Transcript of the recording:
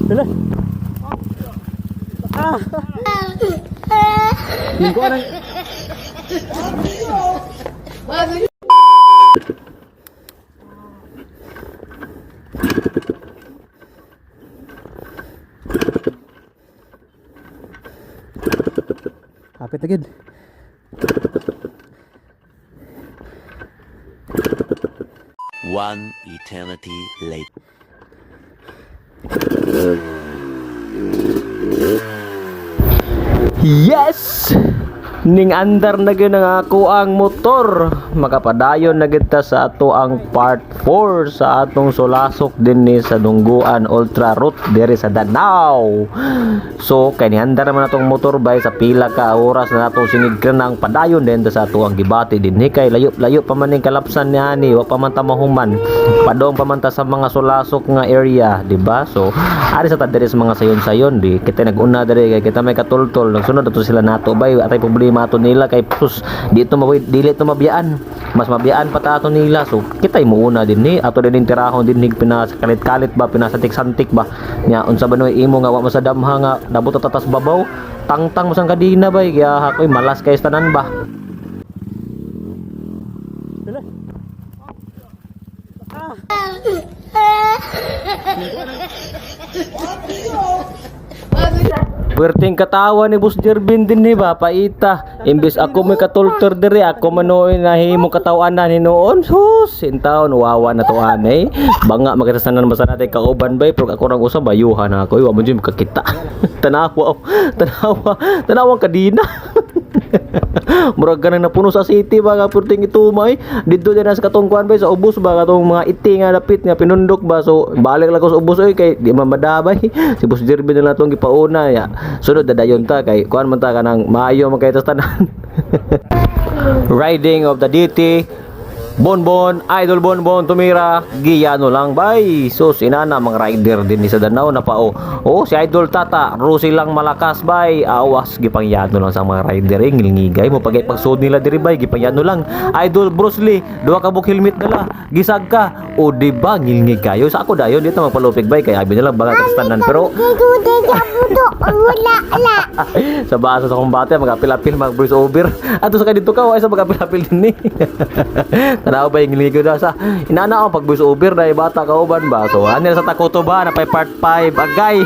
Dala. Ah. Yung ko anang kapit agad. One eternity later. Yes! Ning andar na gyud ang ako ang motor. Makapadayon na gyud ta sa ato ang part 4 sa atong sulasok dinhi sa Dungguan Ultra Route diri sa Danau. So kay ni andar man atong motor bay sa pila ka oras na nato singig kanang padayon din ta sa ato ang gibati dinhi kay layo-layo pa man ning kalapsan ni ani wa pa man ta mahuman. Padong pa man ta sa mga sulasok nga area, di ba? So ari sa ta diri sa mga sayon-sayon di kita nag-una diri kay kita may katultol nagsunod ato sila nato bay atay problema ato nila kay pus dito dili to mabiyaan mas mabiyaan pa ta ato nila so kita imuuna din ni ato din tirahon din pinasakalit-kalit ba pinasantik-santik ba nya unsa ba no imo nga wa mo sa damha nga nabot tatas babaw tangtang mo sang kadina bay kaya hakoy malas kay tanan ba. Perting katawa ni Boss Jervin din ni ba paita imbes ako may katulter diri ako manoy nahimo katawanan hinuon sus sintaon wawa na to anay banga magkatasanan basta natin kauban bay pero ako rang usa bayuhan ako wa mo jud makakita tanawa kadina. Murag ganang napuno sa city ba nga perting itumay didto din sa katungkuan bay sa ubos ba katong mga iti nga dapit nga pinundok ba so balik lang ko sa ubos oy kay di man madabay si Boss Jervin na tong gipauna ya sunod dadayon ta kay kuan man ta kanang maayo man kay tanan. Riding of the DT Bonbon, Idol Bonbon tumira giyano lang bay sus inana mga rider din ni sa Danau na pa oh si Idol Tata Rusi lang malakas bay awas gipangyano lang sa mga rider ngilingigay mo pagay pagsud nila diri bay gipangyano lang Idol Bruce Lee duha ka buk helmet nila gisag ka o di ba ngilingig kayo sa ako dayon dito magpalupig bay kay abi nila baga tastanan pero sa basa sa kumbate magapil-apil mag voice over ato sa kadito ka ay sa magapil-apil din ni tanaw ba yung ligo na sa inana ako pag voice over na bata ka uban ba so ano sa takuto ba na pay part 5 agay